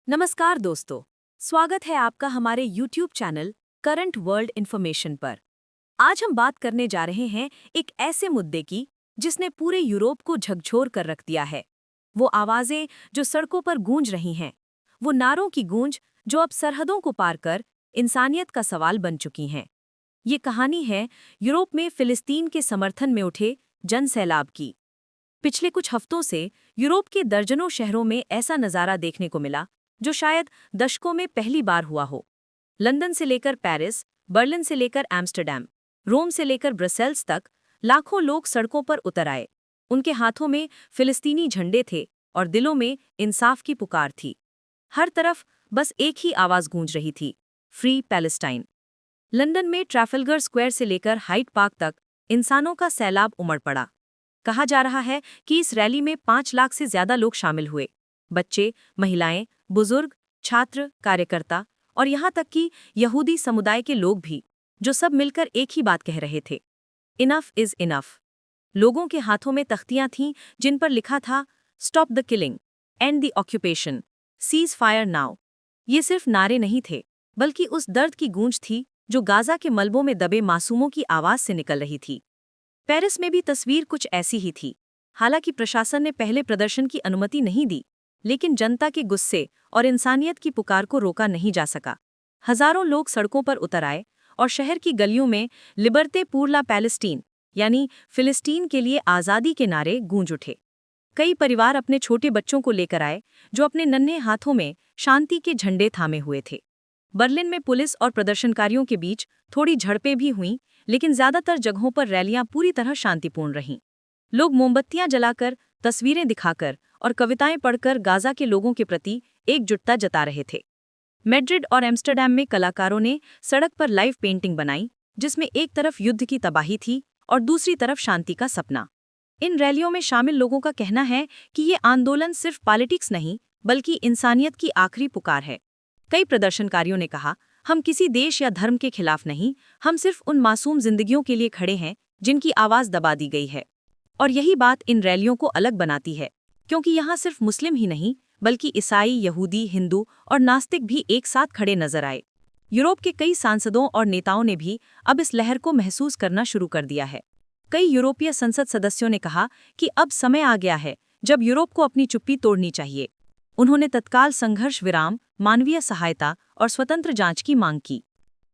नमस्कार दोस्तों, स्वागत है आपका हमारे YouTube channel current world information पर। आज हम बात करने जा रहे हैं एक ऐसे मुद्दे की जिसने पूरे यूरोप को झकझोर कर रख दिया है। वो आवाजें जो सड़कों पर गूंज रही हैं, वो नारों की गूंज जो अब सरहदों को पार कर इंसानियत का सवाल बन चुकी हैं। ये कहानी है यूरोप में फिलिस्तीन के समर्थन में उठे जन सैलाब की। पिछले कुछ हफ्तों से यूरोप के दर्जनों शहरों में ऐसा नज़ारा देखने को मिला जो शायद दशकों में पहली बार हुआ हो। लंदन से लेकर पेरिस, बर्लिन से लेकर एम्स्टर्डम, रोम से लेकर ब्रसेल्स तक लाखों लोग सड़कों पर उतर आए। उनके हाथों में फिलिस्तीनी झंडे थे और दिलों में इंसाफ की पुकार थी। हर तरफ बस एक ही आवाज़ गूंज रही थी, फ्री पैलेस्टाइन। लंदन में ट्रैफल्गर स्क्वायर से लेकर हाइड पार्क तक इंसानों का सैलाब उमड़ पड़ा। कहा जा रहा है कि इस रैली में 5 लाख से ज्यादा लोग शामिल हुए। बच्चे, महिलाएं, बुजुर्ग, छात्र, कार्यकर्ता और यहाँ तक कि यहूदी समुदाय के लोग भी, जो सब मिलकर एक ही बात कह रहे थे, इनफ इज इनफ। लोगों के हाथों में तख्तियां थीं जिन पर लिखा था, stop the killing, and the occupation, cease fire now. ये सिर्फ नारे नहीं थे, बल्कि उस दर्द की गूंज थी जो गाजा के मलबों में दबे मासूमों की आवाज से निकल रही थी। पेरिस में भी तस्वीर कुछ ऐसी ही थी। हालांकि प्रशासन ने पहले प्रदर्शन की अनुमति नहीं दी, लेकिन जनता के गुस्से और इंसानियत की पुकार को रोका नहीं जा सका। हजारों लोग सड़कों पर उतर आए और शहर की गलियों में लिबर्टे पूर ला पैलेस्टीन, यानी फिलिस्तीन के लिए आज़ादी के नारे गूंज उठे। कई परिवार अपने छोटे बच्चों को लेकर आए, जो अपने नन्हे हाथों में शांति के झंडे थामे हुए थे। बर्लिन में पुलिस और प्रदर्शनकारियों के बीच थोड़ी झड़पें भी हुईं, लेकिन ज्यादातर जगहों पर रैलियां पूरी तरह शांतिपूर्ण रहीं। लोग मोमबत्तियां जलाकर, तस्वीरें दिखाकर और कविताएं पढ़कर गाजा के लोगों के प्रति एकजुटता जता रहे थे। मैड्रिड और एम्स्टर्डम में कलाकारों ने सड़क पर लाइव पेंटिंग बनाई, जिसमें एक तरफ युद्ध की तबाही थी और दूसरी तरफ शांति का सपना। इन रैलियों में शामिल लोगों का कहना है कि ये आंदोलन सिर्फ पॉलिटिक्स नहीं, बल्कि इंसानियत की आखिरी पुकार है। कई प्रदर्शनकारियों ने कहा, हम किसी देश या धर्म के खिलाफ नहीं, हम सिर्फ उन मासूम जिंदगियों के लिए खड़े हैं जिनकी आवाज दबा दी गई है। और यही बात इन रैलियों को अलग बनाती है, क्योंकि यहाँ सिर्फ मुस्लिम ही नहीं, बल्कि ईसाई, यहूदी, हिंदू और नास्तिक भी एक साथ खड़े नजर आए। यूरोप के कई सांसदों और नेताओं ने भी अब इस लहर को महसूस करना शुरू कर दिया है। कई यूरोपीय संसद सदस्यों ने कहा कि अब समय आ गया है जब यूरोप को अपनी चुप्पी तोड़नी चाहिए। उन्होंने तत्काल संघर्ष विराम, मानवीय सहायता और स्वतंत्र जांच की मांग की।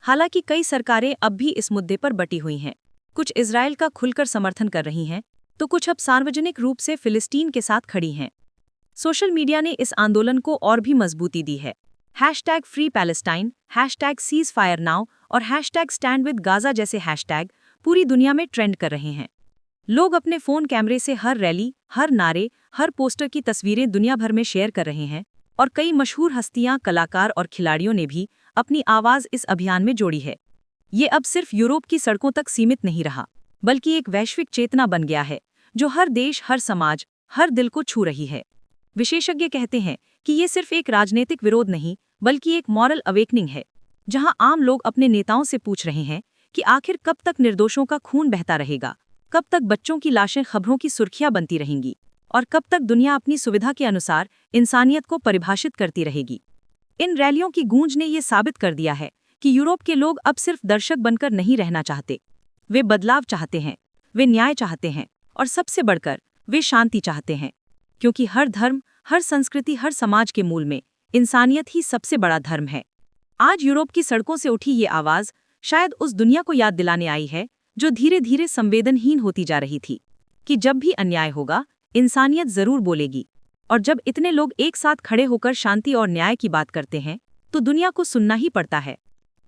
हालांकि कई सरकारें अब भी इस मुद्दे पर बटी हुई हैं। कुछ इजरायल का खुलकर समर्थन कर रही हैं, तो कुछ अब सार्वजनिक रूप से फिलिस्तीन के साथ खड़ी हैं। सोशल मीडिया ने इस आंदोलन को और भी मजबूती दी है। Hashtag free Palestine, hashtag cease fire now और हैशटैग स्टैंड विद गाजा जैसे हैशटैग पूरी दुनिया में ट्रेंड कर रहे हैं। लोग अपने फोन कैमरे से हर रैली, हर नारे, हर पोस्टर की तस्वीरें दुनिया भर में शेयर कर रहे हैं और कई मशहूर हस्तियां, कलाकार और खिलाड़ियों ने भी अपनी आवाज इस अभियान में जोड़ी है। ये अब सिर्फ यूरोप की सड़कों तक सीमित नहीं रहा, बल्कि एक वैश्विक चेतना बन गया है जो हर देश, हर समाज, हर दिल को छू रही है। विशेषज्ञ कहते हैं कि ये सिर्फ एक राजनीतिक विरोध नहीं, बल्कि एक मॉरल अवेकनिंग है, जहां आम लोग अपने नेताओं से पूछ रहे हैं कि आखिर कब तक निर्दोषों का खून बहता रहेगा, कब तक बच्चों की लाशें खबरों की सुर्खियां बनती रहेंगी और कब तक दुनिया अपनी सुविधा के अनुसार इंसानियत को परिभाषित करती रहेगी। इन रैलियों की गूंज ने ये साबित कर दिया है कि यूरोप के लोग अब सिर्फ दर्शक बनकर नहीं रहना चाहते। वे बदलाव चाहते हैं, वे न्याय चाहते हैं और सबसे बढ़कर वे शांति चाहते हैं, क्योंकि हर धर्म, हर संस्कृति, हर समाज के मूल में इंसानियत ही सबसे बड़ा धर्म है। आज यूरोप की सड़कों से उठी ये आवाज शायद उस दुनिया को याद दिलाने आई है जो धीरे धीरे संवेदनहीन होती जा रही थी, कि जब भी अन्याय होगा, इंसानियत जरूर बोलेगी। और जब इतने लोग एक साथ खड़े होकर शांति और न्याय की बात करते हैं, तो दुनिया को सुनना ही पड़ता है।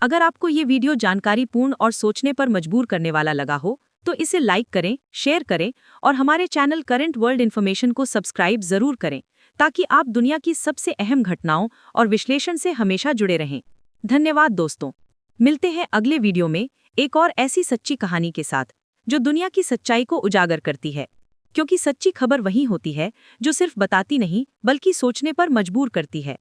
अगर आपको ये वीडियो जानकारीपूर्ण और सोचने पर मजबूर करने वाला लगा हो, तो इसे लाइक करें, शेयर करें और हमारे चैनल करंट वर्ल्ड इन्फॉर्मेशन को सब्सक्राइब जरूर करें, ताकि आप दुनिया की सबसे अहम घटनाओं और विश्लेषण से हमेशा जुड़े रहें। धन्यवाद दोस्तों। मिलते हैं अगले वीडियो में एक और ऐसी सच्ची कहानी के साथ, जो दुनिया की सच्चाई को उजागर करती है, क्योंकि सच्ची खबर वही होती है जो सिर्फ बताती नहीं, बल्कि सोचने पर मजबूर करती है।